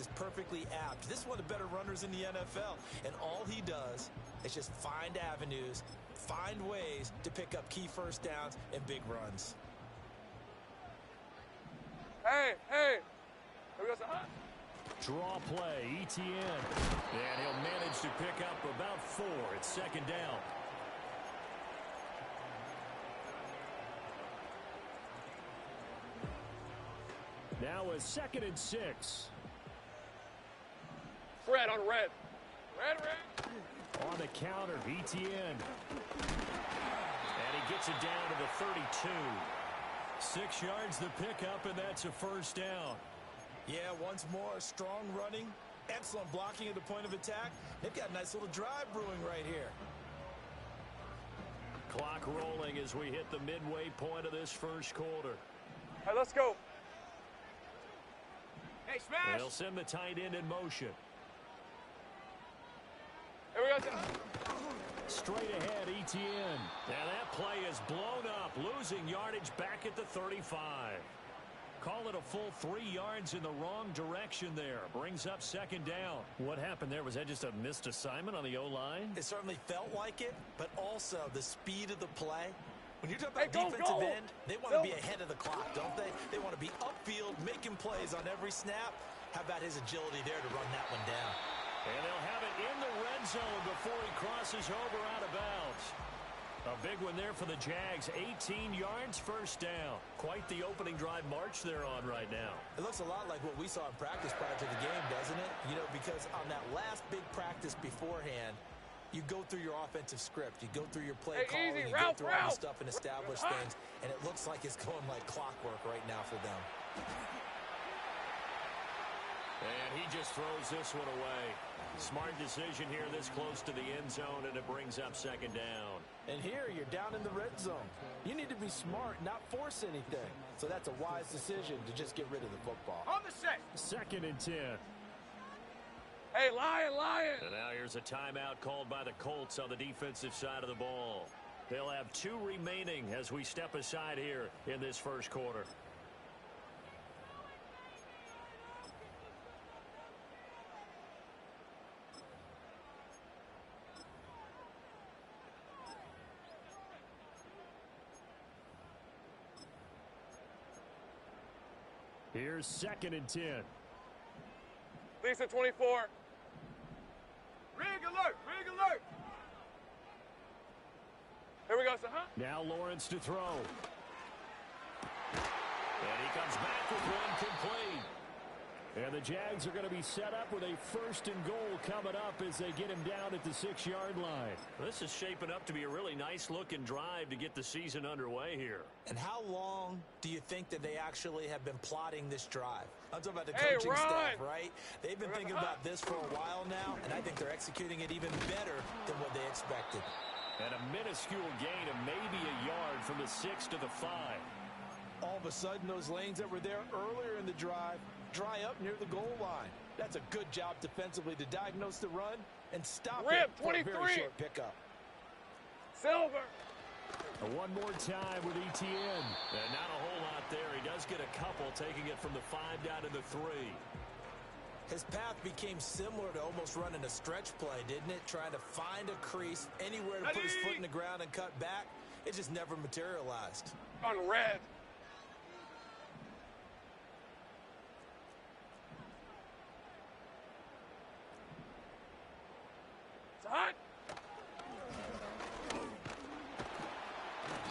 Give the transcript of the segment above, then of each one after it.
is perfectly apt. This is one of the better runners in the NFL, and all he does is just find avenues, find ways to pick up key first downs and big runs. Hey, hey. Here we go. Draw play, ETN. And he'll manage to pick up about 4. It's second down. Now a 2nd and 6. Fred on red. Red. On the counter, ETN. And he gets it down to the 32. 6 yards the pickup, and that's a first down. Yeah, once more, strong running, excellent blocking at the point of attack. They've got a nice little drive brewing right here. Clock rolling as we hit the midway point of this first quarter. Hey, let's go. Hey, smash! They'll send the tight end in motion. Here we go. Straight ahead, ETN. Now that play is blown up, losing yardage back at the 35. Call it a full 3 yards in the wrong direction there. Brings up second down. What happened there? Was that just a missed assignment on the O-line? It certainly felt like it, but also the speed of the play. When you're talking about defensive end, they want to be ahead of the clock, don't they? They want to be upfield, making plays on every snap. How about his agility there to run that one down? And they'll have it in the red zone before he crosses over out of bounds. A big one there for the Jags. 18 yards, first down. Quite the opening drive march they're on right now. It looks a lot like what we saw in practice prior to the game, doesn't it? You know, because on that last big practice beforehand, you go through your offensive script. You go through your play calling. You go through all the stuff and establish things. And it looks like it's going like clockwork right now for them. And he just throws this one away. Smart decision here this close to the end zone, and it brings up second down. And here you're down in the red zone. You need to be smart, not force anything. So that's a wise decision to just get rid of the football. On the set. 2nd and 10. Hey, Lion. And now here's a timeout called by the Colts on the defensive side of the ball. They'll have 2 remaining as we step aside here in this first quarter. Here's 2nd and 10. Lisa 24. Rig alert. Here we go, sir. Now Lawrence to throw. And he comes back with one complete. And the Jags are going to be set up with a 1st and goal coming up as they get him down at the 6-yard line. This is shaping up to be a really nice-looking drive to get the season underway here. And how long do you think that they actually have been plotting this drive? I'm talking about the coaching staff, right? They've been thinking about this for a while now, and I think they're executing it even better than what they expected. And a minuscule gain of maybe a yard from the 6 to the 5. All of a sudden, those lanes that were there earlier in the drive dry up near the goal line. That's a good job defensively to diagnose the run and stop it for a very short pickup. Silver. One more time with ETN. And not a whole lot there. He does get a couple, taking it from the 5 down to the 3. His path became similar to almost running a stretch play, didn't it? Trying to find a crease, anywhere to put his foot in the ground and cut back. It just never materialized. On red. It's hot.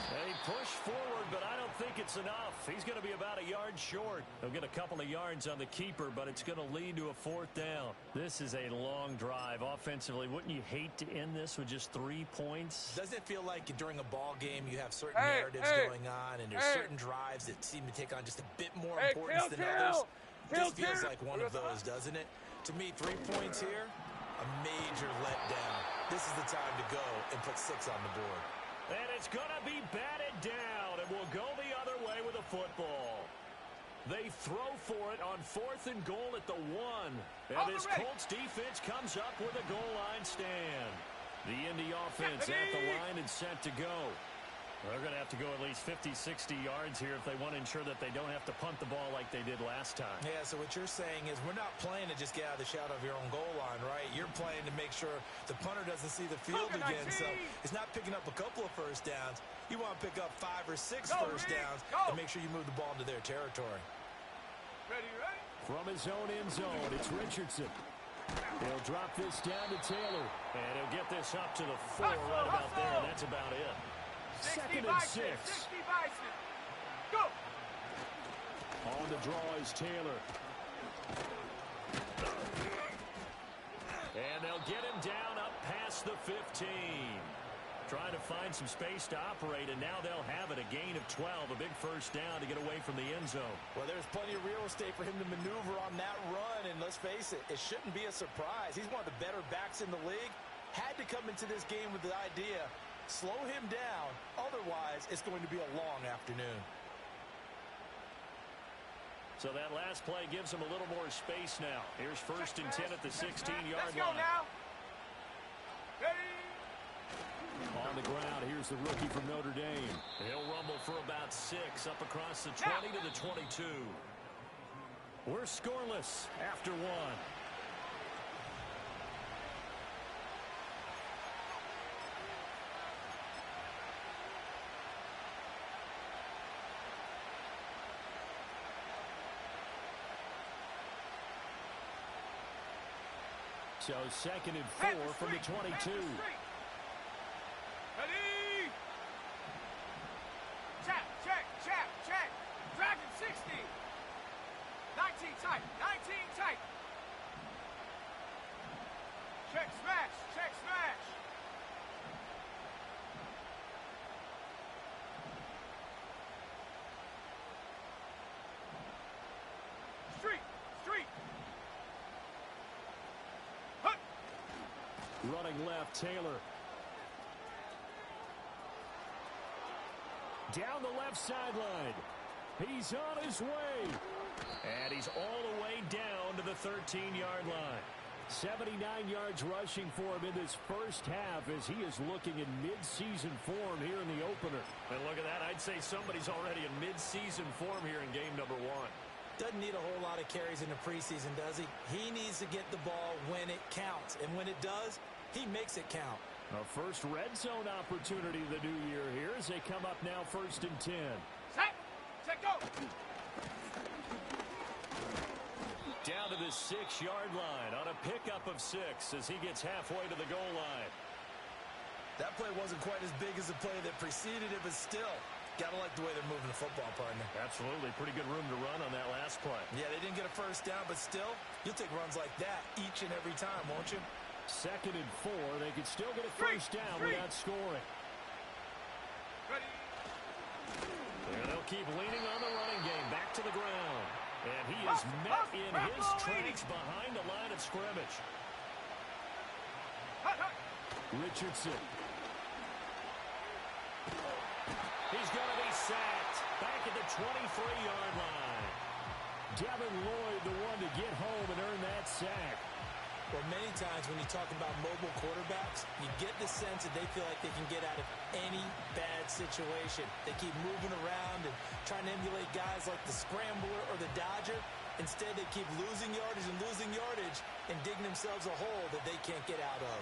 They push forward, but I don't think it's enough. He's going to be about a yard short. They'll get a couple of yards on the keeper, but it's going to lead to a 4th down. This is a long drive offensively. Wouldn't you hate to end this with just 3 points? Doesn't it feel like during a ball game you have certain narratives going on, and there's certain drives that seem to take on just a bit more importance than others? This feels like one of those, doesn't it? To me, 3 points here, a major letdown. This is the time to go and put 6 on the board. And it's going to be batted down, and we'll go the other way with the football. They throw for it on 4th and goal at the 1. And this Colts defense comes up with a goal line stand. The Indy offense at the line and set to go. They're going to have to go at least 50, 60 yards here if they want to ensure that they don't have to punt the ball like they did last time. Yeah, so what you're saying is we're not playing to just get out of the shadow of your own goal line, right? You're playing to make sure the punter doesn't see the field again. So it's not picking up a couple of first downs. You want to pick up 5 or 6 first downs and make sure you move the ball into their territory. Ready? From his own end zone, it's Richardson. He'll drop this down to Taylor. And he'll get this up to the 4 right about there, and that's about it. 2nd and 6. 60 Bison. Go! On the draw is Taylor. And they'll get him down up past the 15. Trying to find some space to operate, and now they'll have it. A gain of 12, a big first down to get away from the end zone. Well, there's plenty of real estate for him to maneuver on that run, and let's face it, it shouldn't be a surprise. He's one of the better backs in the league. Had to come into this game with the idea, slow him down, otherwise it's going to be a long afternoon. So that last play gives him a little more space now. Here's 1st and 10 at the 16-yard line. Let's go now. Ready? On the ground, here's the rookie from Notre Dame. He'll rumble for about 6 up across the 20 to the 22. We're scoreless after 1. So 2nd and 4 from the 22. Ready? Check. Dragon 60. 19 tight. Check smash. Street. Hut. Running left, Taylor. Down the left sideline. He's on his way. And he's all the way down to the 13-yard line. 79 yards rushing for him in this first half as he is looking in mid-season form here in the opener. And look at that. I'd say somebody's already in mid-season form here in game number 1. Doesn't need a whole lot of carries in the preseason, does he? He needs to get the ball when it counts. And when it does, he makes it count. A first red zone opportunity the new year here as they come up now 1st and 10. Set, go! Down to the 6-yard line on a pickup of 6 as he gets halfway to the goal line. That play wasn't quite as big as the play that preceded it, but still, gotta like the way they're moving the football, partner. Absolutely. Pretty good room to run on that last play. Yeah, they didn't get a first down, but still, you'll take runs like that each and every time, won't you? 2nd and 4. They could still get a first down without scoring. Ready? And they'll keep leaning on the running game. Back to the ground. And he is met in his tracks behind the line of scrimmage. Richardson. He's going to be sacked back at the 23-yard line. Devin Lloyd, the one to get home and earn that sack. Well, many times when you talk about mobile quarterbacks, you get the sense that they feel like they can get out of any bad situation. They keep moving around and trying to emulate guys like the Scrambler or the Dodger. Instead, they keep losing yardage and digging themselves a hole that they can't get out of.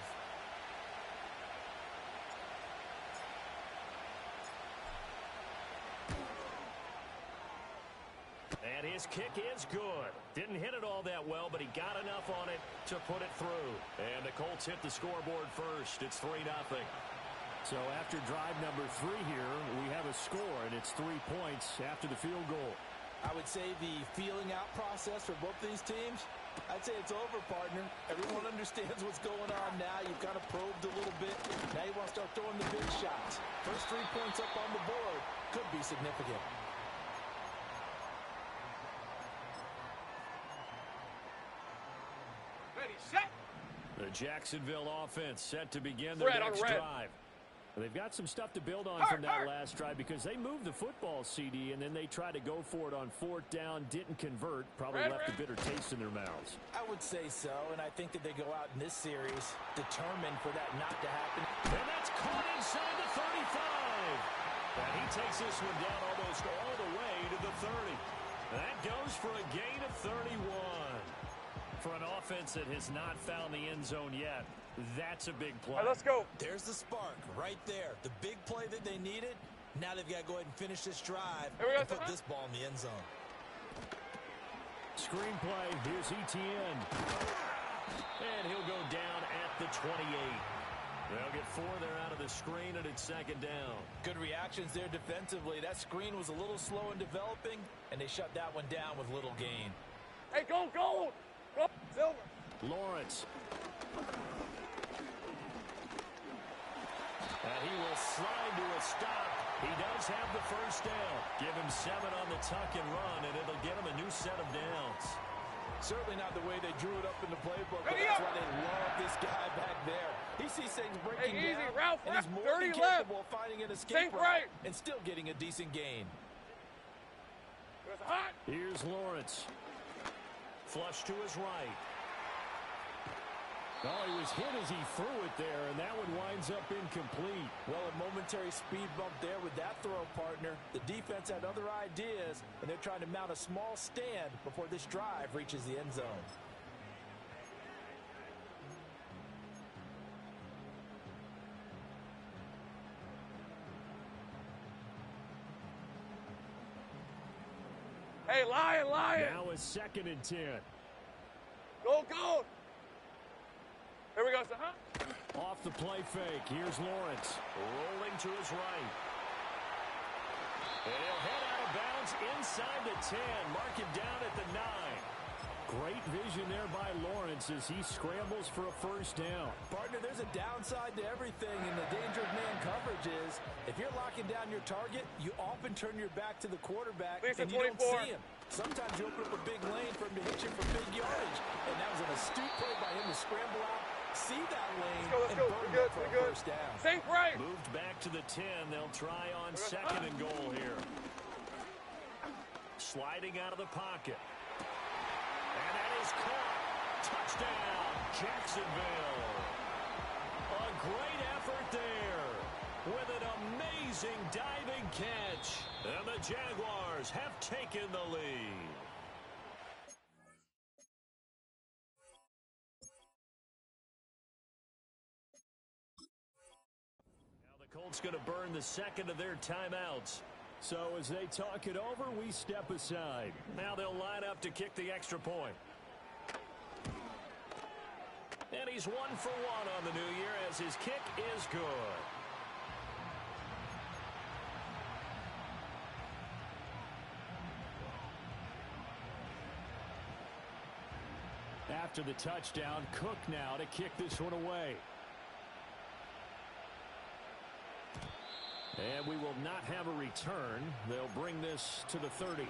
And his kick is good. Didn't hit it all that well, but he got enough on it to put it through. And the Colts hit the scoreboard first. It's 3-0. So after drive number 3 here, we have a score, and it's 3 points after the field goal. I would say the feeling out process for both these teams, I'd say it's over, partner. Everyone understands what's going on now. You've kind of probed a little bit. Now you want to start throwing the big shots. First 3 points up on the board could be significant. Ready, set. The Jacksonville offense set to begin their next drive. They've got some stuff to build on from that last drive because they moved the football, CD, and then they tried to go for it on 4th down, didn't convert, probably left a bitter taste in their mouths. I would say so, and I think that they go out in this series determined for that not to happen. And that's caught inside the 35. And he takes this one down almost all the way to the 30. That goes for a gain of 31. For an offense that has not found the end zone yet, that's a big play. All right, let's go. There's the spark right there. The big play that they needed. Now they've got to go ahead and finish this drive and put this ball in the end zone. Screenplay. Here's Etienne. And he'll go down at the 28. They'll get 4 there out of the screen, and it's second down. Good reactions there defensively. That screen was a little slow in developing, and they shut that one down with little gain. Hey, go, go! Go, Silver! Lawrence. And he will slide to a stop. He does have the first down. Give him 7 on the tuck and run, and it'll get him a new set of downs. Certainly not the way they drew it up in the playbook, but that's why they love this guy back there. He sees things breaking down, Ralph, and he's more than capable of finding an escape route and still getting a decent gain. Here's Lawrence. Flush to his right. Oh, he was hit as he threw it there, and that one winds up incomplete. Well, a momentary speed bump there with that throw, partner. The defense had other ideas, and they're trying to mount a small stand before this drive reaches the end zone. Hey, Lion! Now it's 2nd and 10. Go, go! Here we go, Off the play fake. Here's Lawrence. Rolling to his right. And he'll head out of bounds inside the 10. Mark him down at the 9. Great vision there by Lawrence as he scrambles for a first down. Partner, there's a downside to everything, and the danger of man coverage is if you're locking down your target, you often turn your back to the quarterback, and you don't see him. Sometimes you open up a big lane for him to hit you for big yardage, and that was an astute play by him to scramble out, see that lane, let's go. burn that for a first down. Think right. Moved back to the 10. They'll try on 2nd and goal here. Sliding out of the pocket. And that is caught. Touchdown, Jacksonville. A great effort there with an amazing diving catch. And the Jaguars have taken the lead. Now the Colts going to burn the second of their timeouts. So as they talk it over, we step aside. Now they'll line up to kick the extra point. And he's 1 for 1 on the new year as his kick is good. After the touchdown, Cook now to kick this one away. And we will not have a return. They'll bring this to the 30.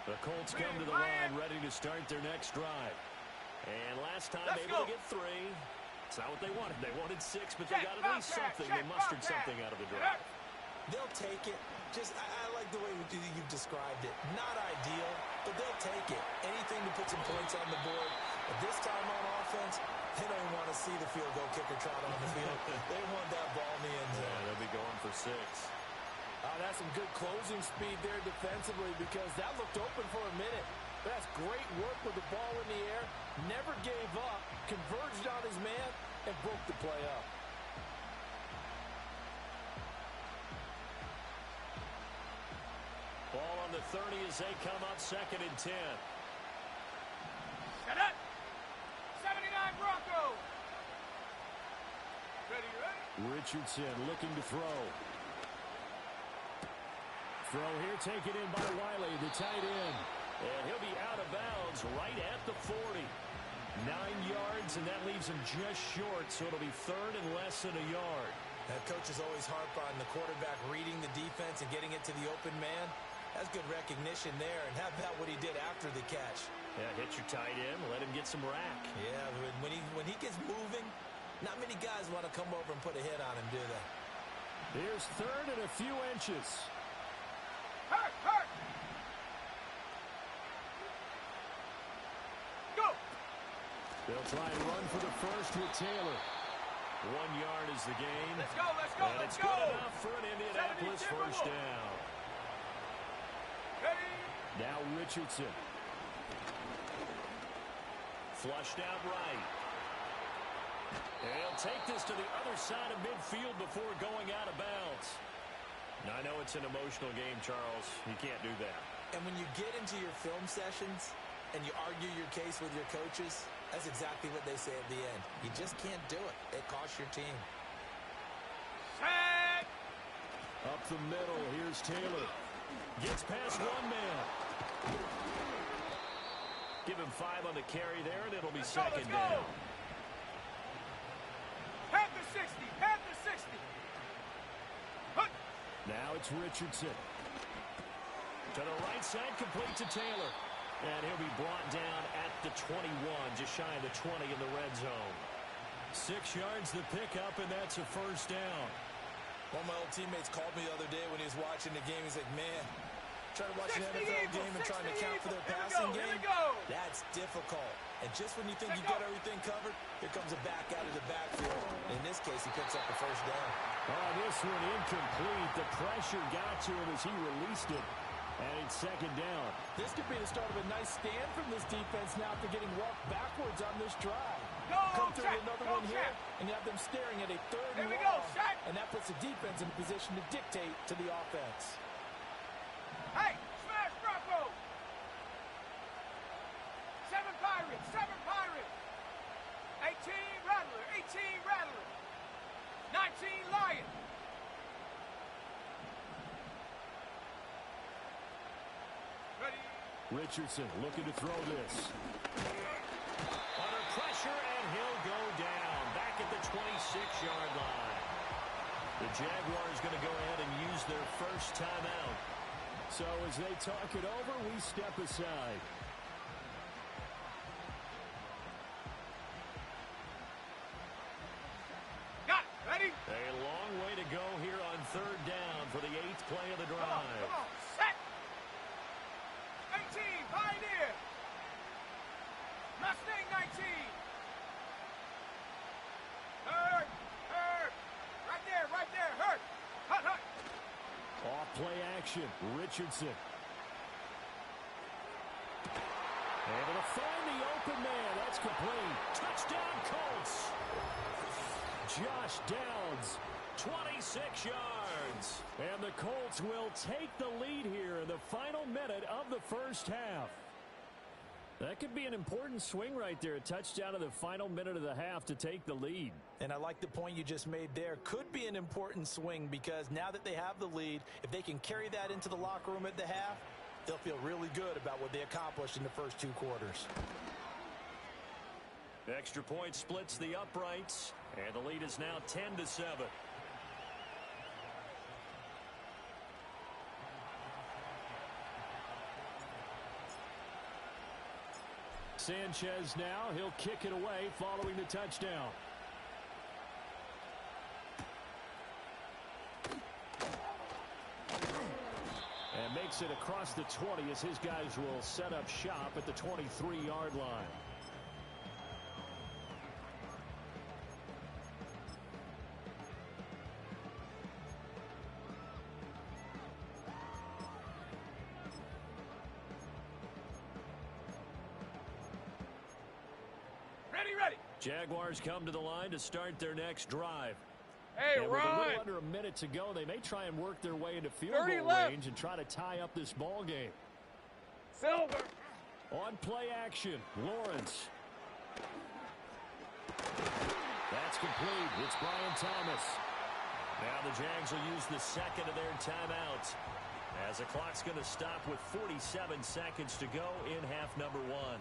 The Colts come to the line ready to start their next drive. And last time able to get 3. It's not what they wanted. They wanted 6, but they got at least something. They mustered something out of the drive. They'll take it. I like the way you've described it. Not ideal, but they'll take it. Anything to put some points on the board. But this time on offense, they don't even want to see the field goal kicker trot on the field. They want that ball in the end zone. Yeah, they'll be going for 6. That's some good closing speed there defensively because that looked open for a minute. That's great work with the ball in the air. Never gave up. Converged on his man and broke the play up. Ball on the 30 as they come up 2nd and 10. Set up. 79 Broncos. Ready? Richardson looking to throw. Throw here taken in by Wiley, the tight end. And he'll be out of bounds right at the 40. 9 yards, and that leaves him just short, so it'll be 3rd and less than a yard. That coach is always harp on the quarterback reading the defense and getting it to the open man. That's good recognition there, and how about what he did after the catch? Yeah, hit your tight end, let him get some rack. Yeah, when he gets moving, not many guys want to come over and put a hit on him, do they? Here's third and a few inches. Hurt, hurt. Go. They'll try and run for the first with Taylor. 1 yard is the gain. Let's go, let's go, and let's it's go. Good enough for an Indianapolis first down. Ready. Now Richardson. Flushed out right. And he'll take this to the other side of midfield before going out of bounds. Now, I know it's an emotional game, Charles. You can't do that. And when you get into your film sessions and you argue your case with your coaches, that's exactly what they say at the end. You just can't do it. It costs your team. Set. Up the middle, here's Taylor. Gets past one man. Give him 5 on the carry there, and it'll be second down. Head to 60, head to 60. Hook. Now it's Richardson. To the right side, complete to Taylor. And he'll be brought down at the 21, just shy of the 20 in the red zone. 6 yards the pickup, and that's a first down. One of my old teammates called me the other day when he was watching the game. He's like, man, trying to watch an NFL game and trying to account for their passing game, that's difficult. And just when you think you got everything covered, here comes a back out of the backfield. In this case, he picks up the first down. Oh, this one incomplete. The pressure got to him as he released it. And it's second down. This could be the start of a nice stand from this defense now after getting walked backwards on this drive. Come through with another one here, and you have them staring at a third and long. And that puts the defense in a position to dictate to the offense. Hey, smash Bronco! 7 Pirates, 7 Pirates. 18 Rattler, 18 Rattler. 19 Lion. Ready. Richardson looking to throw this. Under pressure, and he'll go down. Back at the 26-yard line. The Jaguars going to go ahead and use their first timeout. So as they talk it over, we step aside. Got it. Ready? A long way to go here on third down for the 8th play of the drive. Come on. Set. 18, Pioneer. Mustang 19. Hurt. Hurt. Right there. Hurt. Hut, hut. Off play action. Richardson. Able to find the open man. That's complete. Touchdown, Colts. Josh Downs, 26 yards. And the Colts will take the lead here in the final minute of the first half. That could be an important swing right there. A touchdown in the final minute of the half to take the lead. And I like the point you just made there. Could be an important swing because now that they have the lead, if they can carry that into the locker room at the half, they'll feel really good about what they accomplished in the first 2 quarters. Extra point splits the uprights, and the lead is now 10-7. Sanchez now, he'll kick it away following the touchdown. And makes it across the 20 as his guys will set up shop at the 23-yard line. Ready. Jaguars come to the line to start their next drive. Hey, and with a Ron. little under a minute to go, they may try and work their way into field 30 goal left. range and try to tie up this ball game. Silver. On play action, Lawrence. That's complete. It's Brian Thomas. Now the Jags will use the second of their timeouts as the clock's going to stop with 47 seconds to go in half number 1.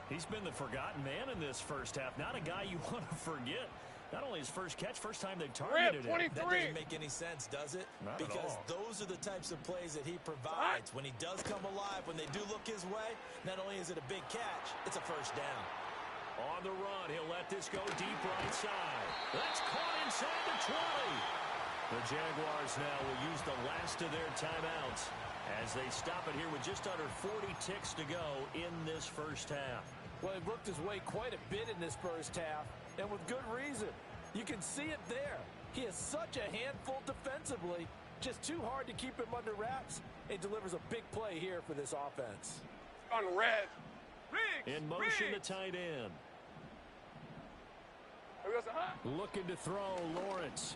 He's been the forgotten man in this first half. Not a guy you want to forget. Not only his first catch, first time they've targeted him. That doesn't make any sense, does it? Not because at all. those are the types of plays that he provides. When he does come alive, when they do look his way, not only is it a big catch, it's a first down. On the run, he'll let this go deep right side. That's caught inside the 20. The Jaguars now will use the last of their timeouts as they stop it here with just under 40 ticks to go in this first half. Well, he looked his way quite a bit in this first half, and with good reason. You can see it there. He is such a handful defensively, just too hard to keep him under wraps. It delivers a big play here for this offense. On red. In motion, the tight end. Looking to throw, Lawrence.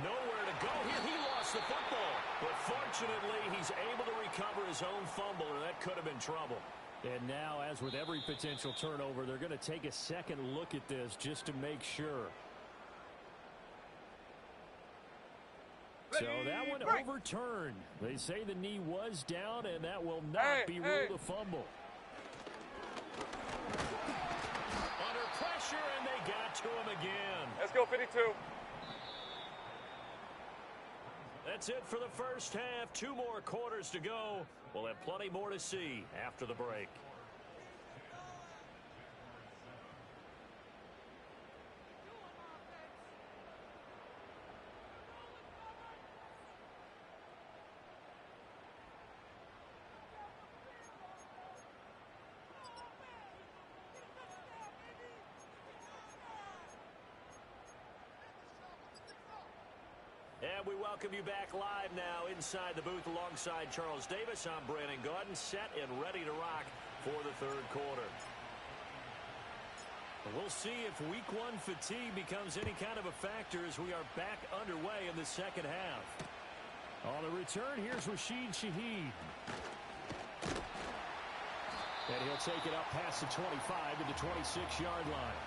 Nowhere to go here. He lost the football. But fortunately, he's able to recover his own fumble, or that could have been trouble. And now, as with every potential turnover, they're going to take a second look at this just to make sure. So that one overturned. They say the knee was down, and that will not be ruled a fumble. Under pressure, and they got to him again. Let's go, 52. That's it for the first half. 2 more quarters to go. We'll have plenty more to see after the break. And we welcome you back live now inside the booth alongside Charles Davis. I'm Brandon Gaudin, set and ready to rock for the third quarter. We'll see if week 1 fatigue becomes any kind of a factor as we are back underway in the second half. On the return, here's Rashid Shaheed. And he'll take it up past the 25 to the 26-yard line.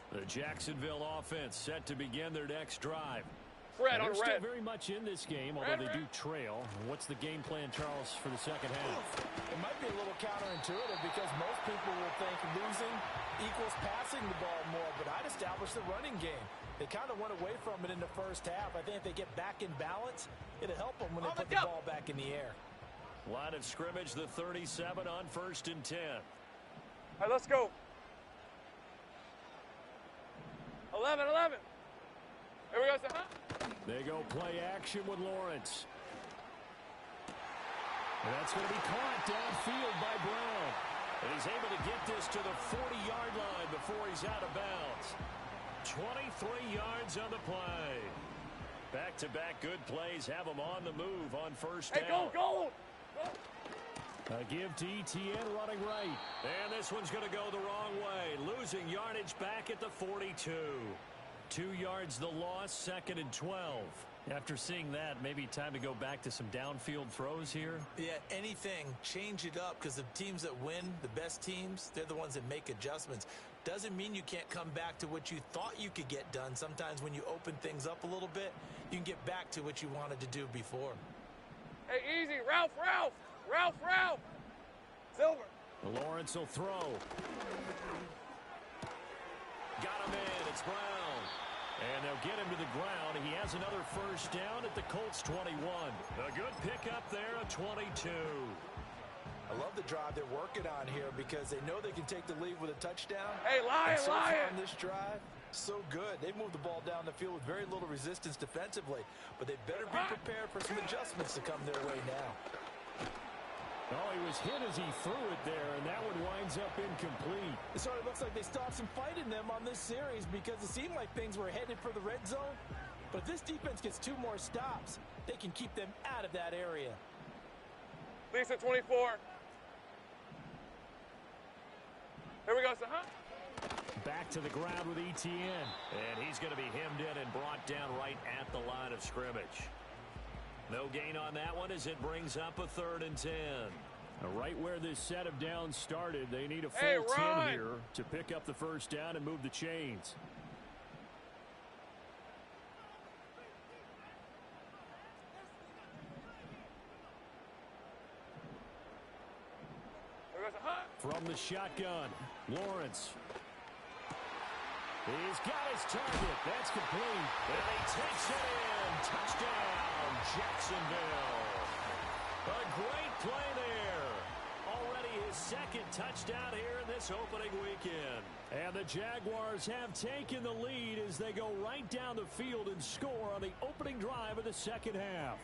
The Jacksonville offense set to begin their next drive. Red on They're red. still very much in this game, although they do trail. What's the game plan, Charles, for the second half? It might be a little counterintuitive because most people will think losing equals passing the ball more, but I'd establish the running game. They kind of went away from it in the first half. I think if they get back in balance, it'll help them when they put the ball back in the air. Line of scrimmage, the 37 on 1st and 10. All right, let's go. 11. Here we go, sir. They go play action with Lawrence. And that's going to be caught downfield by Brown. And he's able to get this to the 40-yard line before he's out of bounds. 23 yards on the play. Back-to-back good plays have him on the move on first down. Hey, go! A give to ETN running right. And this one's going to go the wrong way. Losing yardage back at the 42. 2 yards the loss, 2nd and 12. After seeing that, maybe time to go back to some downfield throws here. Yeah, anything, change it up, because the teams that win, the best teams, they're the ones that make adjustments. Doesn't mean you can't come back to what you thought you could get done. Sometimes when you open things up a little bit, you can get back to what you wanted to do before. Hey, easy. Ralph. Silver. Lawrence will throw. Got him in. It's Brown. And they'll get him to the ground. He has another first down at the Colts 21. A good pickup there at 22. I love the drive they're working on here because they know they can take the lead with a touchdown. Hey, Lion. So far on this drive, so good. They've moved the ball down the field with very little resistance defensively, but they better be prepared for some adjustments to come their way now. Oh, he was hit as he threw it there, and that one winds up incomplete. It sort of looks like they stopped some fight in them on this series because it seemed like things were headed for the red zone. But if this defense gets 2 more stops, they can keep them out of that area. Lisa, 24. Here we go, sir. Back to the ground with ETN. And he's going to be hemmed in and brought down right at the line of scrimmage. No gain on that one as it brings up a 3rd and 10. Right where this set of downs started, they need a full 10 here to pick up the first down and move the chains. From the shotgun, Lawrence. He's got his target. That's complete. And he takes it in. Touchdown, Jacksonville. A great play there. Already his second touchdown here in this opening weekend. And the Jaguars have taken the lead as they go right down the field and score on the opening drive of the second half.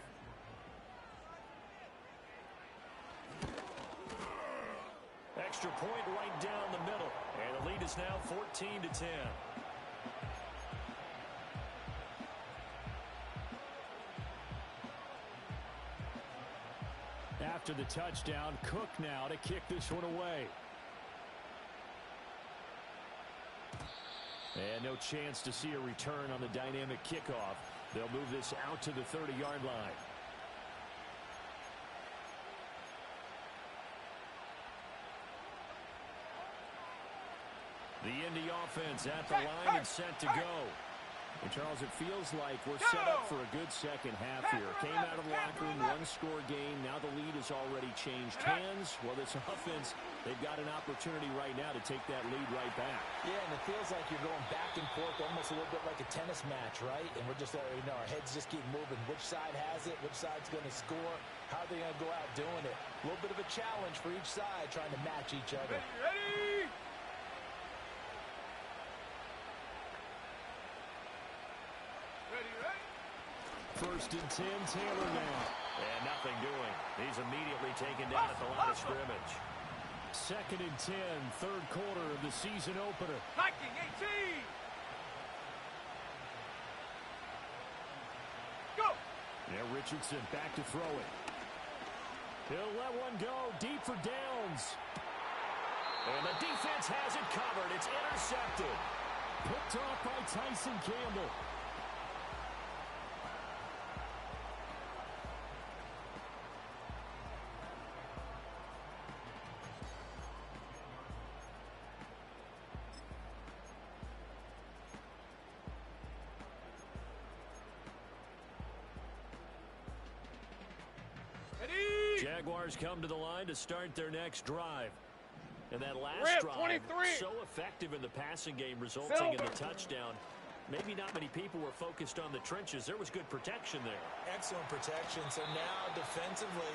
Extra point right down the middle. And the lead is now 14-10. After the touchdown, Cook now to kick this one away. And no chance to see a return on the dynamic kickoff. They'll move this out to the 30-yard line. The Indy offense at the line and set to go. And, Charles, it feels like we're set up for a good second half here. Came out of the locker room, one-score game. Now the lead has already changed hands. Well, this offense, they've got an opportunity right now to take that lead right back. Yeah, and it feels like you're going back and forth almost a little bit like a tennis match, right? And we're just already know our heads just keep moving. Which side has it? Which side's going to score? How are they going to go out doing it? A little bit of a challenge for each side trying to match each other. Ready? First and 10, Taylor now. And nothing doing. He's immediately taken down at the line of scrimmage. Second and 10, third quarter of the season opener. Viking 18. Go. Now Richardson back to throw it. He'll let one go deep for downs. And the defense has it covered. It's intercepted. Picked off by Tyson Campbell. Jaguars come to the line to start their next drive. And that last drive, 23. so effective in the passing game, resulting in the touchdown. Maybe not many people were focused on the trenches. There was good protection there. Excellent protection. So now defensively,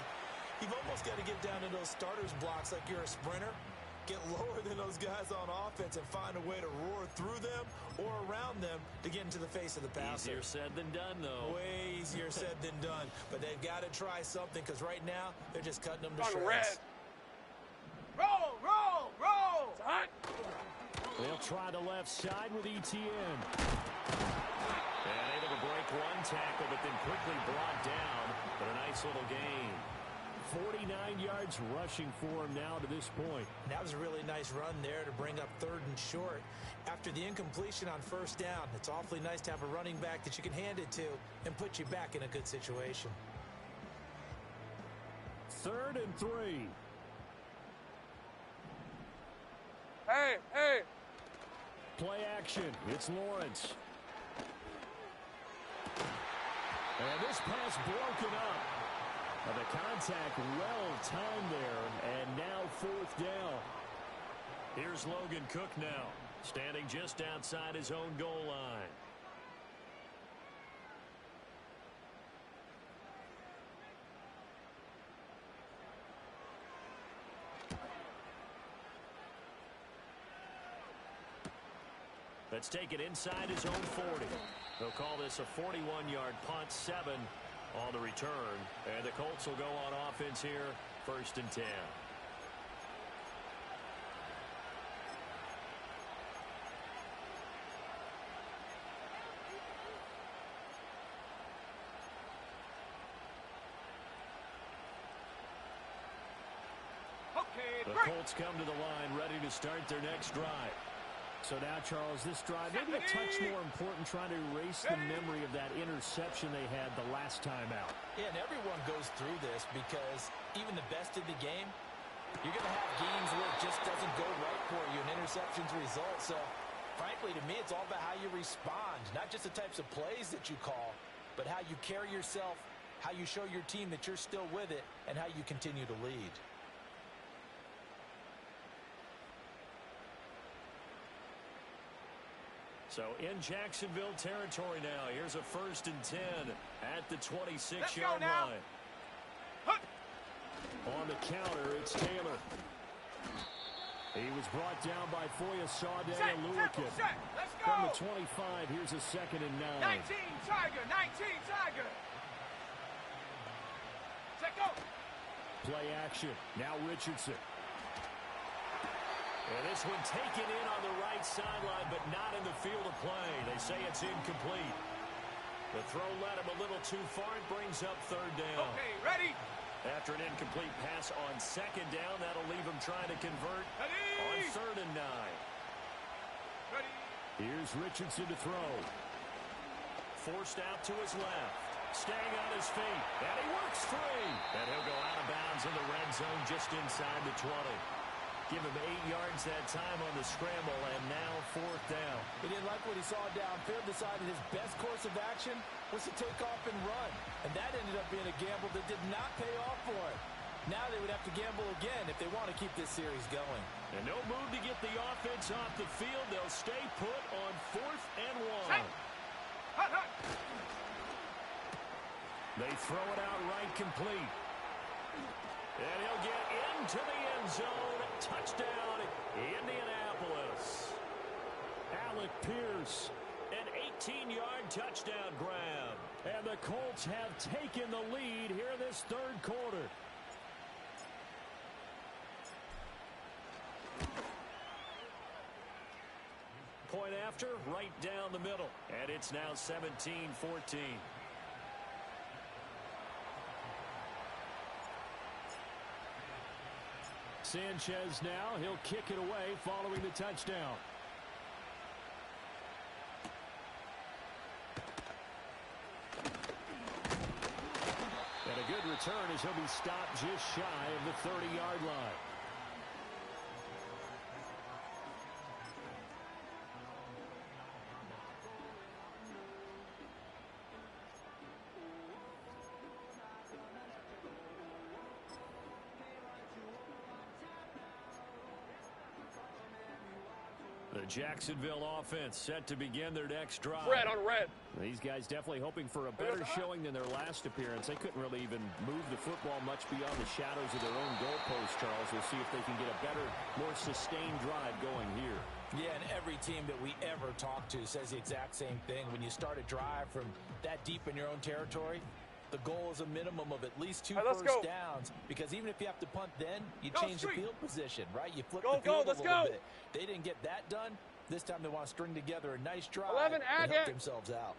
you've almost got to get down to those starters blocks like you're a sprinter. Get lower than those guys on offense and find a way to roar through them or around them to get into the face of the passer. Easier said than done, though. Way easier said than done. But they've got to try something because right now they're just cutting them to On shreds. red. Roll, roll, roll. Hot. They'll try the left side with ETN. And able to break one tackle, but then quickly brought down. But a nice little gain. 49 yards rushing for him now to this point. And that was a really nice run there to bring up third and short. After the incompletion on first down, it's awfully nice to have a running back that you can hand it to and put you back in a good situation. 3rd and 3. Hey, hey. Play action. It's Lawrence. And this pass broken up. The contact well timed there, and now 4th down. Here's Logan Cook now, standing just outside his own goal line. Let's take it inside his own 40. They'll call this a 41-yard punt, 7 on the return. And the Colts will go on offense here, 1st and 10. Okay, The Colts come to the line, ready to start their next drive. So now, Charles, this drive maybe a touch more important, trying to erase the memory of that interception they had the last time out. Yeah, and everyone goes through this because even the best of the game, you're going to have games where it just doesn't go right for you and interceptions result. So, frankly, to me, it's all about how you respond, not just the types of plays that you call, but how you carry yourself, how you show your team that you're still with it, and how you continue to lead. So in Jacksonville territory now. Here's a 1st and 10 at the 26-yard line. On the counter, it's Taylor. He was brought down by Foyesade and Lurkin. Let's go. From the 25, here's a 2nd and 9. 19 Tiger, 19 Tiger. Check go. Play action. Now Richardson. And this one taken in on the right sideline, but not in the field of play. They say it's incomplete. The throw led him a little too far. It brings up 3rd down. Okay, ready? After an incomplete pass on 2nd down, that'll leave him trying to convert on 3rd and 9. Ready? Here's Richardson to throw. Forced out to his left. Staying on his feet. And he works free. And he'll go out of bounds in the red zone just inside the 20. Give him 8 yards that time on the scramble, and now 4th down. He didn't like what he saw downfield, decided his best course of action was to take off and run. And that ended up being a gamble that did not pay off for him. Now they would have to gamble again if they want to keep this series going. And no move to get the offense off the field. They'll stay put on 4th and 1. Hut, hut. They throw it out right complete. And he'll get into the end zone. Touchdown, Indianapolis. Alec Pierce, an 18-yard touchdown grab. And the Colts have taken the lead here in this 3rd quarter. Point after, right down the middle. And it's now 17-14. Sanchez now, he'll kick it away following the touchdown. And a good return as he'll be stopped just shy of the 30-yard line. The Jacksonville offense set to begin their next drive. Red on red. These guys definitely hoping for a better showing than their last appearance. They couldn't really even move the football much beyond the shadows of their own goalpost, Charles. We'll see if they can get a better, more sustained drive going here. Yeah, and every team that we ever talk to says the exact same thing. When you start a drive from that deep in your own territory, the goal is a minimum of at least 2 first downs, because even if you have to punt then, you change the field position, right? You flip the field a little bit. They didn't get that done. This time they want to string together a nice drive and help themselves out.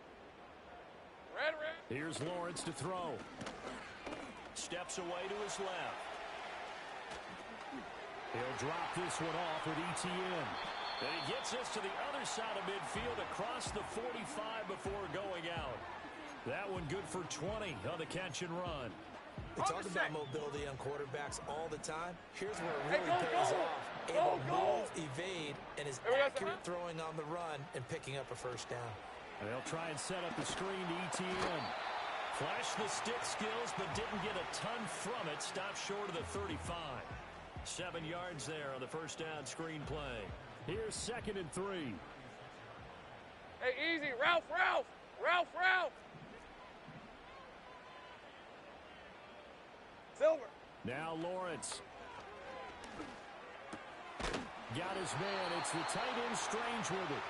Red. Here's Lawrence to throw. Steps away to his left. He'll drop this one off with ETN. And he gets us to the other side of midfield across the 45 before going out. That one good for 20 on the catch and run. They talk about mobility on quarterbacks all the time. Here's where it really pays off. Able to move, evade, and is accurate throwing on the run and picking up a first down. And they'll try and set up the screen to ETN. Flashed the stick skills, but didn't get a ton from it. Stopped short of the 35. 7 yards there on the first down screen play. Here's 2nd and 3. Hey, easy. Ralph. Silver. Now Lawrence. Got his man. It's the tight end Strange with it.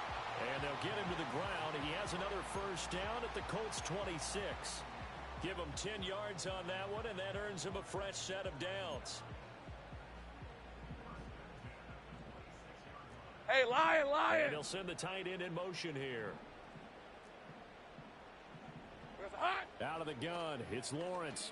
And they'll get him to the ground. He has another first down at the Colts 26. Give him 10 yards on that one, and that earns him a fresh set of downs. Hey, Lion. And he'll send the tight end in motion here. Out of the gun, it's Lawrence.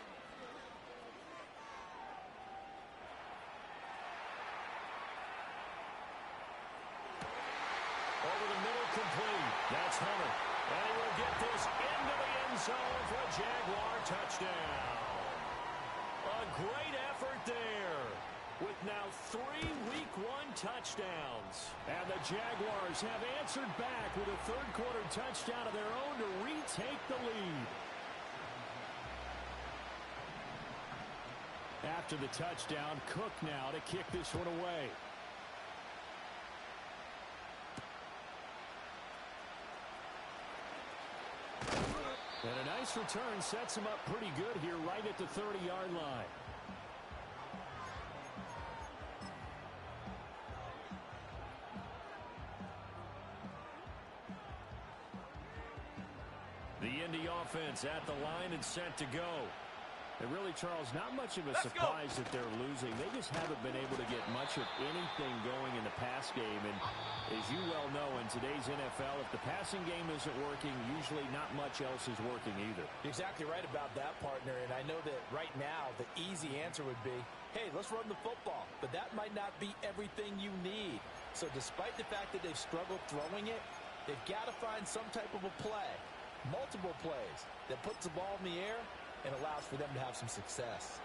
Over the middle, complete. That's Hunter. And he will get this into the end zone for a Jaguar touchdown. A great effort there, with now 3 Week 1 touchdowns. And the Jaguars have answered back with a third quarter touchdown of their own to retake the lead. After the touchdown, Cook now to kick this one away. And a nice return sets him up pretty good here right at the 30-yard line. It's at the line and set to go. And really, Charles, not much of a surprise that they're losing. They just haven't been able to get much of anything going in the pass game. And as you well know, in today's NFL, if the passing game isn't working, usually not much else is working either. You're exactly right about that, partner. And I know that right now the easy answer would be, hey, let's run the football. But that might not be everything you need. So despite the fact that they've struggled throwing it, they've got to find some type of a play, multiple plays, that puts the ball in the air and allows for them to have some success.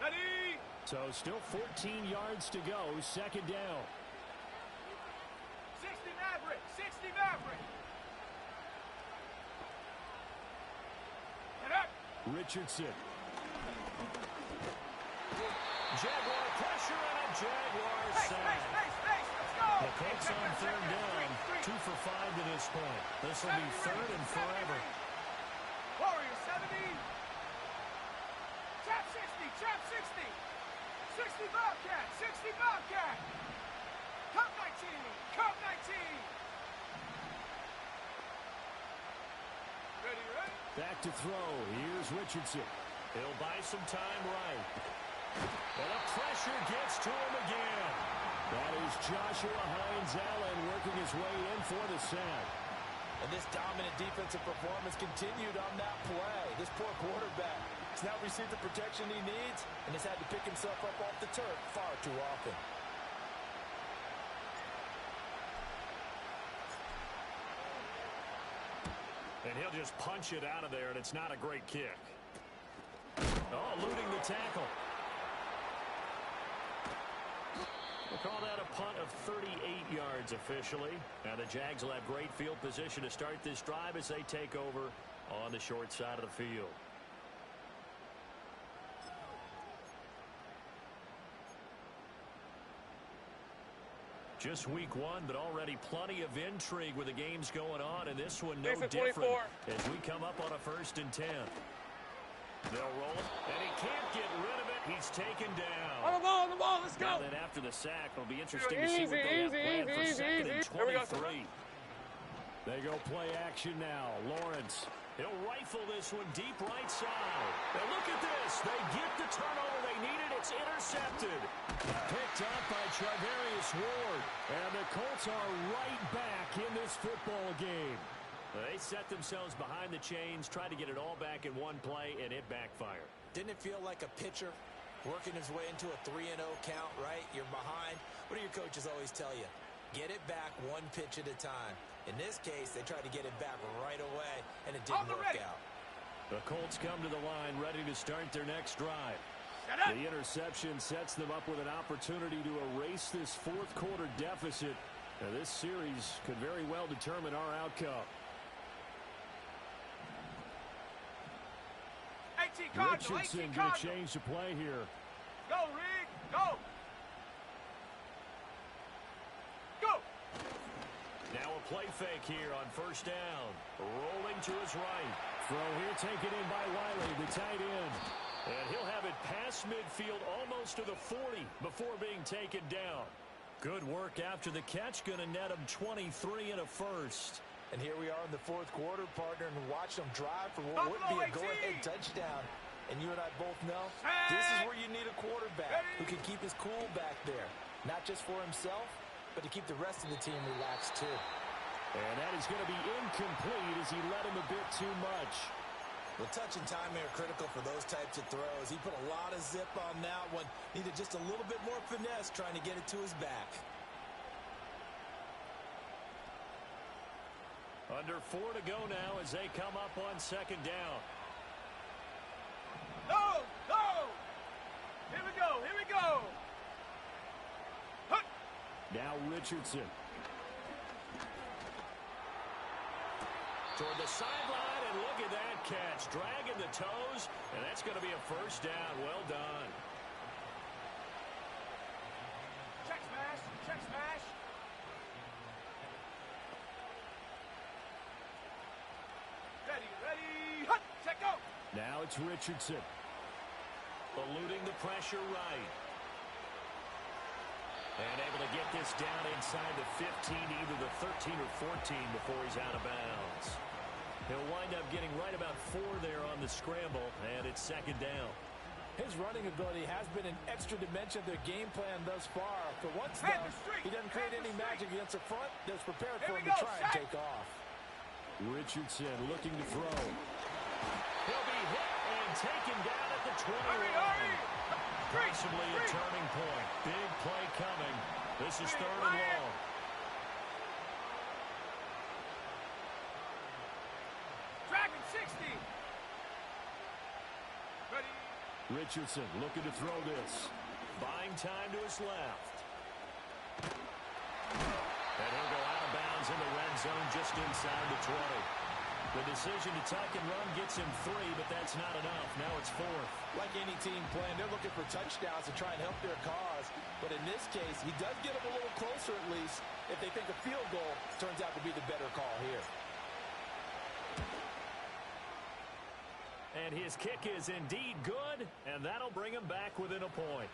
Ready? So still 14 yards to go, second down. 60 Maverick, 60 Maverick. Get up. Richardson. Jaguar pressure and a Jaguar sack. Pace, let's go. The Colts on third down, 2 for 5 to this point. This will be third and forever. Warriors 70. Trap 60. 60 Bobcat, 60 Bobcat. Cup 19. Ready? Back to throw. Here's Richardson. He'll buy some time right. And the pressure gets to him again. That is Joshua Hines-Allen working his way in for the sack. And this dominant defensive performance continued on that play. This poor quarterback has now received the protection he needs and has had to pick himself up off the turf far too often. And he'll just punch it out of there, and it's not a great kick. Oh, eluding the tackle. We'll call that a punt of 38 yards officially. Now the Jags will have great field position to start this drive as they take over on the short side of the field. Just week one, but already plenty of intrigue with the games going on, and this one no different as we come up on a 1st and 10. They'll roll it, and he can't get rid of it. He's taken down. On the ball, let's go. And then after the sack, it'll be interesting to see what they have planned for 2nd and 23. They go play action now. Lawrence. He'll rifle this one deep right side. Now look at this. They get the turnover they needed. It's intercepted. Picked up by Charvarius Ward. And the Colts are right back in this football game. They set themselves behind the chains, tried to get it all back in one play, and it backfired. Didn't it feel like a pitcher working his way into a 3-0 count, right? You're behind. What do your coaches always tell you? Get it back one pitch at a time. In this case, they tried to get it back right away, and it didn't work out. The Colts come to the line ready to start their next drive. The interception sets them up with an opportunity to erase this fourth quarter deficit. Now, this series could very well determine our outcome. Richardson going to change the play here. Go, Rick, go. Now a play fake here on 1st down. Rolling to his right. Throw here taken in by Wiley, the tight end. And he'll have it past midfield almost to the 40 before being taken down. Good work after the catch. Going to net him 23 and a first. And here we are in the fourth quarter, partner, and watch them drive for what would be a go-ahead touchdown. And you and I both know this is where you need a quarterback who can keep his cool back there. Not just for himself, but to keep the rest of the team relaxed too. And that is going to be incomplete as he led him a bit too much. Well, touch and timing are critical for those types of throws. He put a lot of zip on that one. Needed just a little bit more finesse trying to get it to his back. Under 4 to go now as they come up on 2nd down. Go! Here we go! Now Richardson. Toward the sideline, and look at that catch. Dragging the toes, and that's going to be a 1st down. Well done. Check smash. Ready. Check it's Richardson. Eluding the pressure right. And able to get this down inside the 15, either the 13 or 14 before he's out of bounds. He'll wind up getting right about 4 there on the scramble, and it's second down. His running ability has been an extra dimension of their game plan thus far. For once, though, he doesn't create any magic against the front. They're prepared for him to try and take off. Richardson looking to throw. He'll be hit and taken down at the 21. Possibly a turning point. Big play coming. This is third and long. Dragon 60. Ready. Richardson looking to throw this. Buying time to his left. And he'll go out of bounds in the red zone just inside the 20. The decision to tuck and run gets him 3, but that's not enough. Now it's 4th. Like any team playing, they're looking for touchdowns to try and help their cause. But in this case, he does get them a little closer at least if they think a field goal turns out to be the better call here. And his kick is indeed good, and that'll bring him back within a point.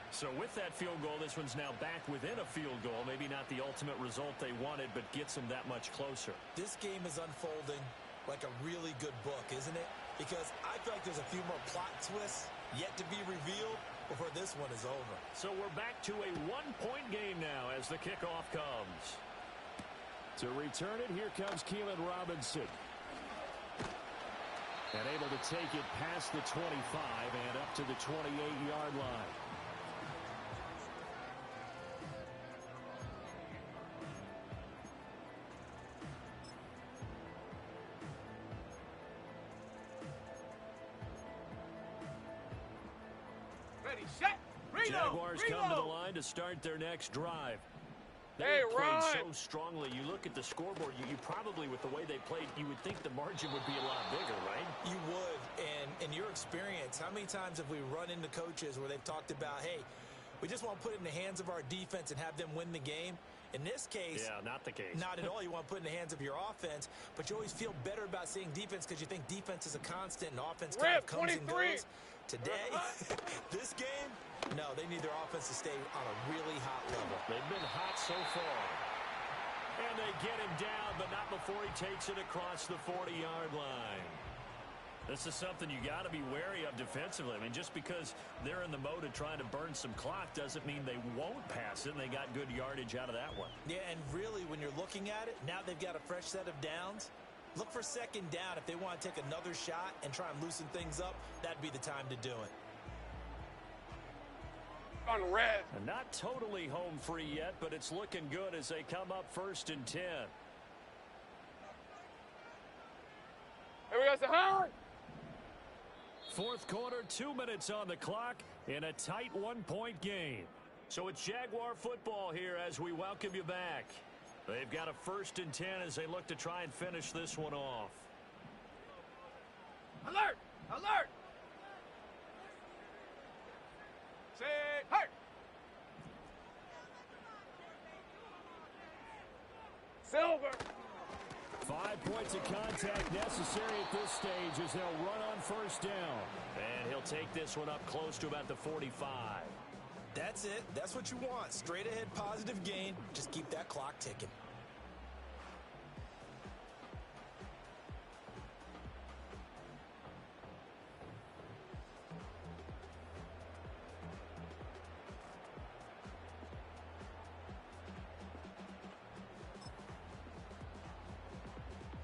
So with that field goal, this one's now back within a field goal. Maybe not the ultimate result they wanted, but gets them that much closer. This game is unfolding like a really good book, isn't it? Because I feel like there's a few more plot twists yet to be revealed before this one is over. So we're back to a one-point game now as the kickoff comes. To return it, here comes Keelan Robinson. And able to take it past the 25 and up to the 28-yard line. Ready, set, reload. Jaguars come to the line to start their next drive. Hey, They played Ron. so strongly. You look at the scoreboard, you probably, with the way they played, you would think the margin would be a lot bigger, right? You would, and in your experience, how many times have we run into coaches where they've talked about, hey, we just want to put it in the hands of our defense and have them win the game? In this case, Yeah, not the case. not at all. You want to put it in the hands of your offense, but you always feel better about seeing defense because you think defense is a constant and offense kind of comes and goes. Today, this game, no, they need their offense to stay on a really hot level. They've been hot so far. And they get him down, but not before he takes it across the 40-yard line. This is something you got to be wary of defensively. I mean, just because they're in the mode of trying to burn some clock doesn't mean they won't pass it, and they got good yardage out of that one. Yeah, and really, when you're looking at it, now they've got a fresh set of downs. Look for second down. If they want to take another shot and try and loosen things up, that'd be the time to do it. On red. And not totally home free yet, but it's looking good as they come up 1st and 10. Here we go, Sahar. 4th quarter, 2 minutes on the clock in a tight one-point game. So it's Jaguar football here as we welcome you back. They've got a 1st and 10 as they look to try and finish this one off. Alert! Alert! Set, hurt! Silver! 5 points of contact necessary at this stage as they'll run on 1st down. And he'll take this one up close to about the 45. That's it. That's what you want. Straight ahead positive gain. Just keep that clock ticking.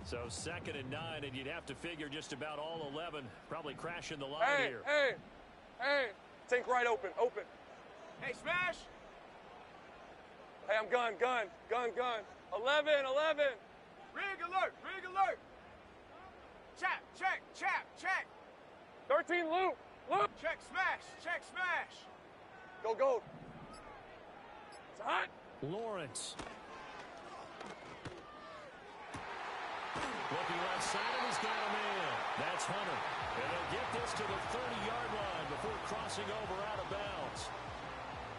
So 2nd and 9, and you'd have to figure just about all 11 probably crashing the line here. Hey! Think right open. Hey, smash! Hey, I'm gun. 11. Rig alert! Check! 13 loop! Check, smash! Go! It's hot! Lawrence. Looking right side, and he's got a man. That's Hunter. And they'll get this to the 30-yard line before crossing over out of bounds.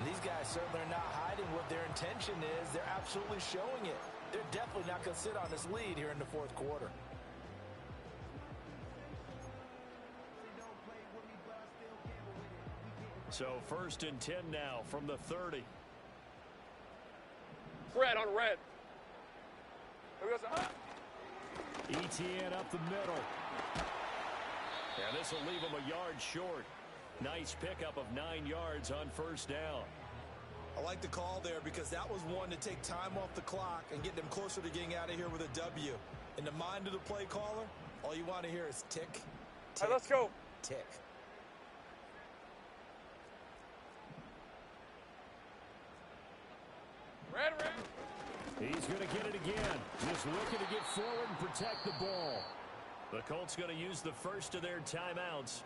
These guys certainly are not hiding what their intention is. They're absolutely showing it. They're definitely not going to sit on this lead here in the 4th quarter. So 1st and 10 now from the 30. Red on red. ETN up the middle. And this will leave him a yard short. Nice pickup of 9 yards on 1st down. I like the call there because that was one to take time off the clock and get them closer to getting out of here with a W. In the mind of the play caller, all you want to hear is tick, tick, all right, let's go. Tick. Red. He's going to get it again. Just looking to get forward and protect the ball. The Colts going to use the first of their timeouts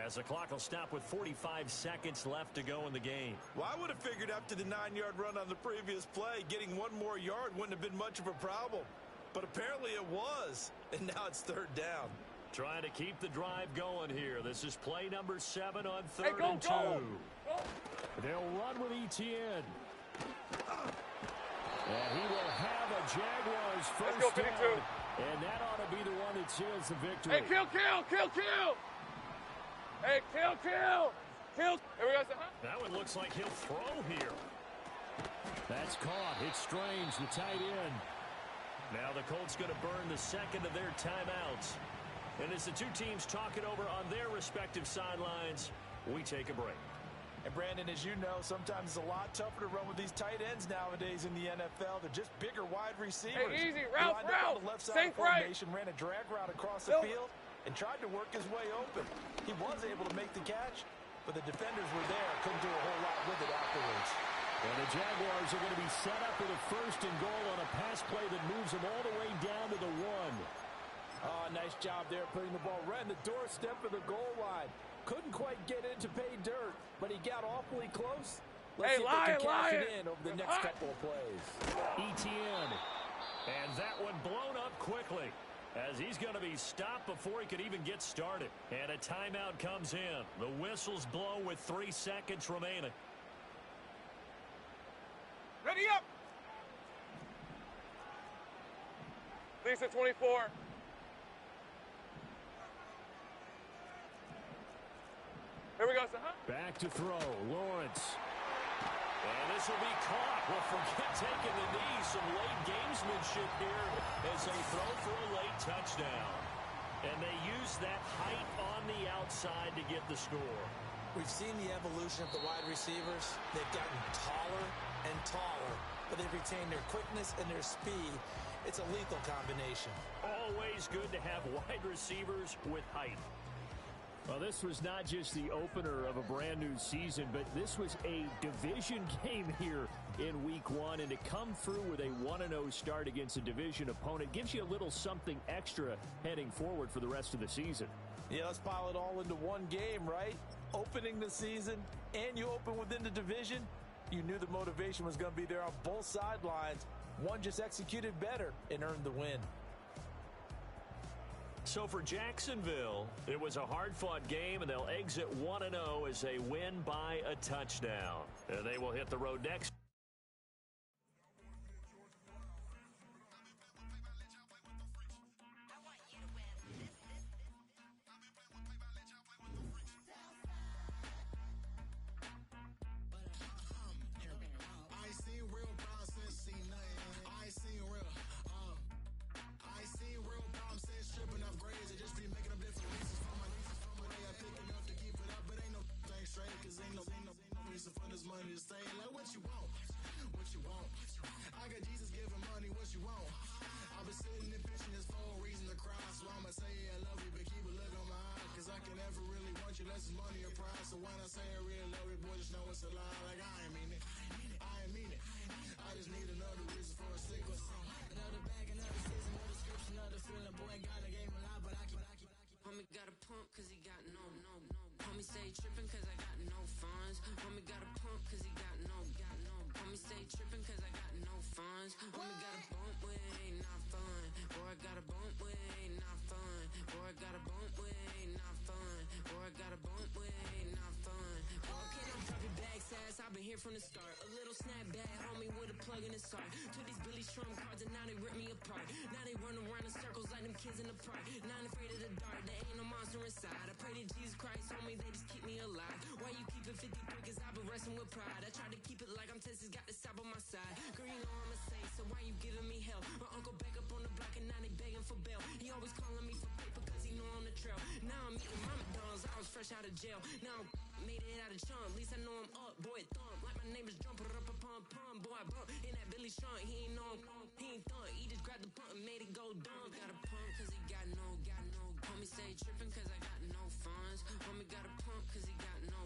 as the clock will stop with 45 seconds left to go in the game. Well, I would have figured after the 9-yard run on the previous play, getting one more yard wouldn't have been much of a problem. But apparently it was, and now it's 3rd down. Trying to keep the drive going here. This is play number 7 on 3rd hey, and 2. Go. They'll run with ETN. And he will have a Jaguars first down. And that ought to be the one that seals the victory. Hey, kill. Hey, kill. Here we go. That one looks like he'll throw here. That's caught. It's Strange, the tight end. Now the Colts going to burn the second of their timeouts. And as the two teams talk it over on their respective sidelines, we take a break. And Brandon, as you know, sometimes it's a lot tougher to run with these tight ends nowadays in the NFL. They're just bigger wide receivers. Hey, easy, route. On the left side of the formation, ran a drag route across the field, and tried to work his way open. He was able to make the catch, but the defenders were there. Couldn't do a whole lot with it afterwards. And the Jaguars are going to be set up with a 1st and goal on a pass play that moves them all the way down to the 1. Oh, nice job there putting the ball right in the doorstep of the goal line. Couldn't quite get in to pay dirt, but he got awfully close. Let's see if they can cash it in over the next couple of plays. ETN. And that one blown up quickly as he's going to be stopped before he could even get started. And a timeout comes in. The whistles blow with 3 seconds remaining. Ready up. Lisa 24. Here we go, Back to throw. Lawrence. And this will be caught. Well, forget taking the knee. Some late gamesmanship here as they throw for a late touchdown. And they use that height on the outside to get the score. We've seen the evolution of the wide receivers. They've gotten taller and taller, but they've retained their quickness and their speed. It's a lethal combination. Always good to have wide receivers with height. Well, this was not just the opener of a brand new season, but this was a division game here in week 1. And to come through with a 1-0 start against a division opponent gives you a little something extra heading forward for the rest of the season. Yeah, let's pile it all into one game, right? Opening the season, and you open within the division. You knew the motivation was going to be there on both sidelines. One just executed better and earned the win. So for Jacksonville, it was a hard-fought game, and they'll exit 1-0 as they win by a touchdown. And they will hit the road next. From the start, a little snapback, homie, with a plug in his heart. Took these Billy Strum cards and now they rip me apart. Now they run around in circles like them kids in the park. Not afraid of the dark, there ain't no monster inside. I pray to Jesus Christ, homie, they just keep me alive. Why you keep it 50 living with pride. I try to keep it like I'm Texas, got the South on my side. Girl, you know I'm a saint, so why you giving me hell? My uncle back up on the block and now they begging for bail. He always calling me for paper cause he know I'm the trail. Now I'm eating my McDonald's, I was fresh out of jail. Now I'm made it out of chunk, at least I know I'm up, boy, thump. Like my name is Jumper up a pump, boy, I bump. In that Billy Strunk, he ain't know him, he ain't thump. He just grabbed the pump and made it go dumb. Got a pump cause he got no. Homie stay tripping cause I got no funds. Homie got a pump cause he got no.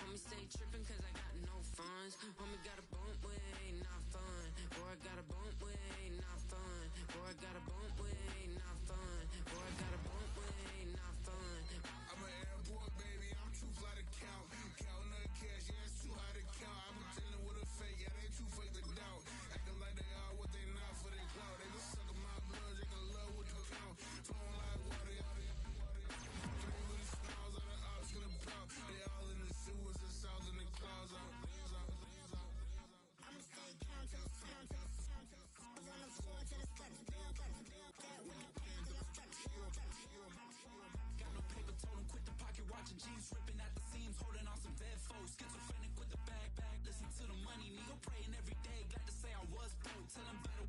Homie stay tripping cause I got no funds. Homie got a bump way, not fun. Boy, I got a bump way, not fun. Boy, I got a bump way, not fun. Boy, I got a bump way, not fun. I'm an airport baby, I'm too fly to count. Counting the cash, yeah, it's too high to count. I'm dealing with a fake, yeah, they too fake to doubt. Acting like they are what they not for their clout. They been sucking my blood, they can love what you count. Flowing like water, they all in the sewers, the south in the clouds. I'ma stay count till it's on the floor till it's cut. Got no paper, told him quit the pocket, watching jeans ripping at the seams, holding on some dead foes. Schizophrenic with the bag. Listen to the money, nigga praying every day. Glad to say I was broke. Tell him battle.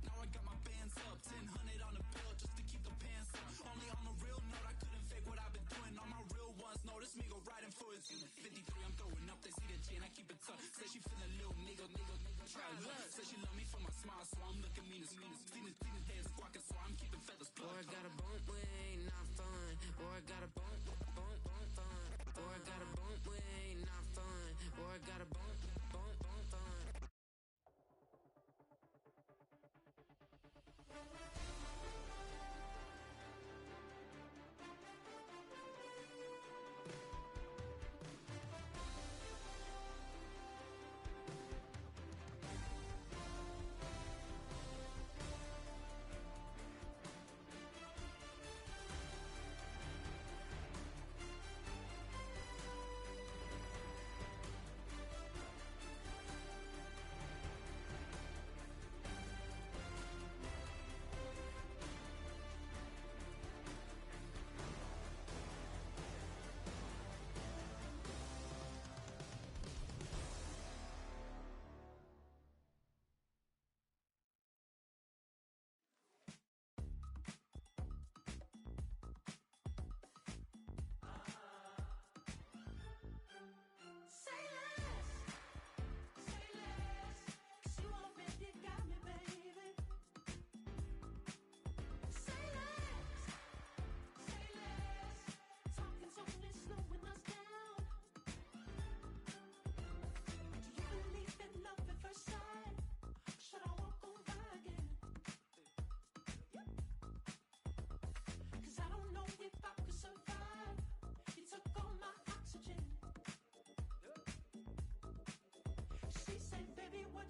Now I got my bands up, 1000 on the bill just to keep the pants up. Only on a real note, I couldn't fake what I've been doing. All my real ones know this nigga riding for his 53. I'm throwing up, they see the chain, I keep it tough. Say she feeling little nigga, try love. Say she love me for my smile, so I'm looking mean as Seen his head squawking, so I'm keeping feathers plucked. Boy, I got a bump way, not fun. Boy, I got a bump fun. Boy, I got a bump way, not fun. Boy, I got a bump fun.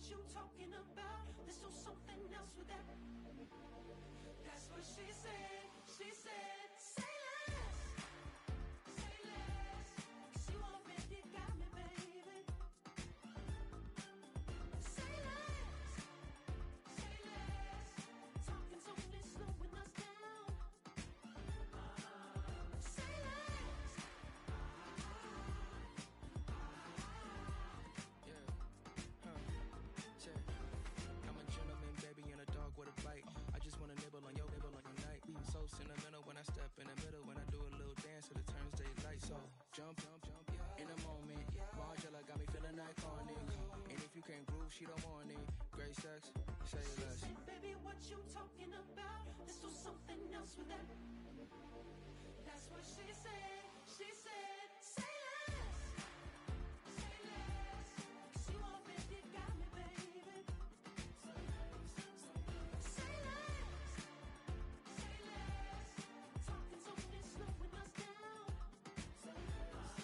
You talking about? Let's do something else with that. That's what she said. She said, say less. Say less. 'Cause you already got me, baby. Say less. Say less. Talking's only slowing us down. Say less. I'm a gentleman, baby, and a dog with a bite. I just wanna nibble on your night. So sentimental when I step in the middle. When I do a little dance till it turns daylight. So jump, in a moment. Margella got me feeling iconic. And if you can't groove, she don't want it. Great sex, say less. She said, baby, what you talking about? Let's do something else with that. That's what she said. She said, say less. Say less. 'Cause you already got me, baby. Say less. Say less. Talking's only slowing us down. Say less.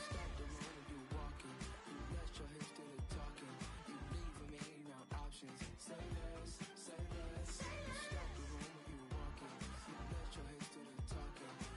Stop the road when you walking. You let your hips do the talking. You leaving me no options. Say less, say less. Stop the road when you walking. You let your hips do the talking.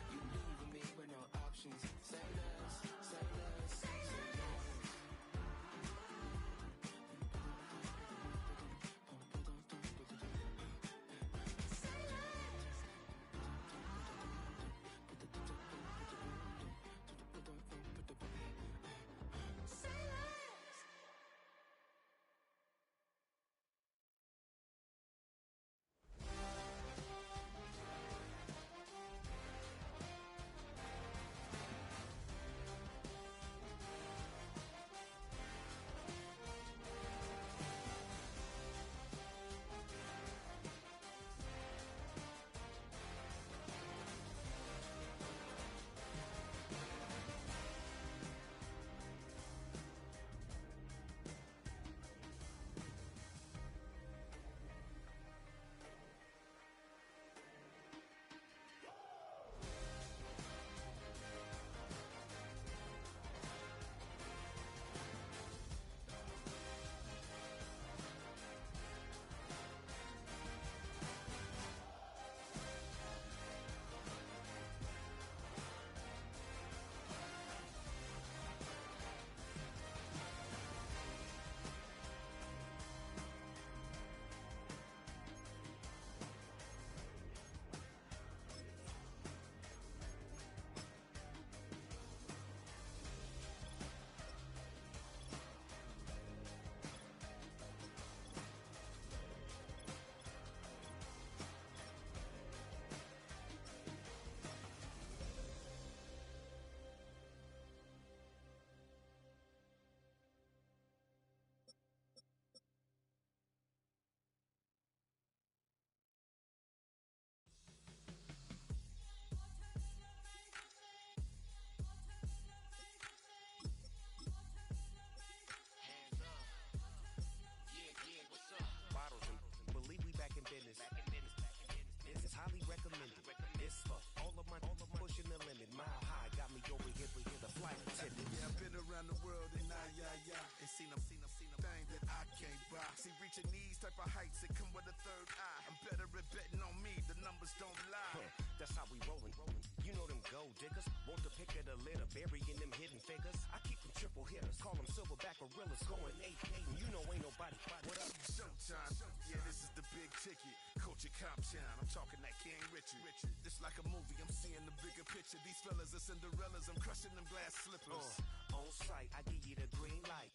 your knees, type of heights that come with a third eye. I'm better at betting on me, the numbers don't lie. That's how we rollin'. You know them gold diggers, want to pick of the litter, burying them hidden figures. I keep them triple hitters, call them silverback gorillas, going 8-8, and you know ain't nobody. What up? Showtime, yeah, this is the big ticket. Coach at Comptown, I'm talking that King Richard. It's like a movie, I'm seeing the bigger picture. These fellas are Cinderellas, I'm crushing them glass slippers. On sight, I give you the green light.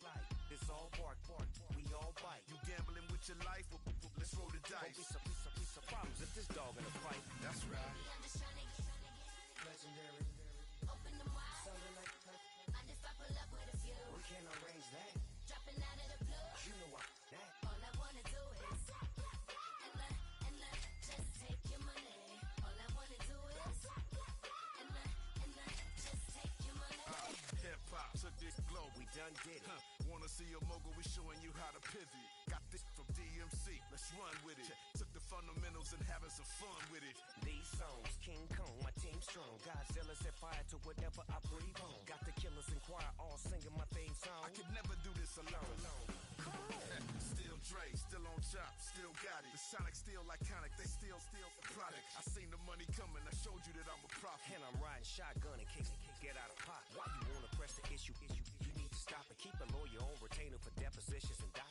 It's all bark, we all bite. You gambling with your life? Let's roll the dice. Don't be some problems if this dog in a fight. That's right. I'm just trying to get legendary. Open them wide. Something like mind if I pull up with a few? We can arrange that. Dropping out of the blue. You know what? That. All I wanna do is and just take your money. All I wanna do is and just take your money. Hip hop took this globe. We done did it. Wanna see a mogul? We showing you how to pivot. Got this from DMC. Let's run with it. Took the fundamentals and having some fun with it. These songs, King Kong, my team strong. Godzilla set fire to whatever I breathe on. Got the killers in choir all singing my theme song. I could never do this alone. Still Dre, still on top, still got it. The Sonic still iconic, they still the product. I seen the money coming, I showed you that I'm a prophet. And I'm riding shotgun in case get out of pot. Why you wanna press the issue? You need to stop and keep a lawyer on retainer for depositions and documents.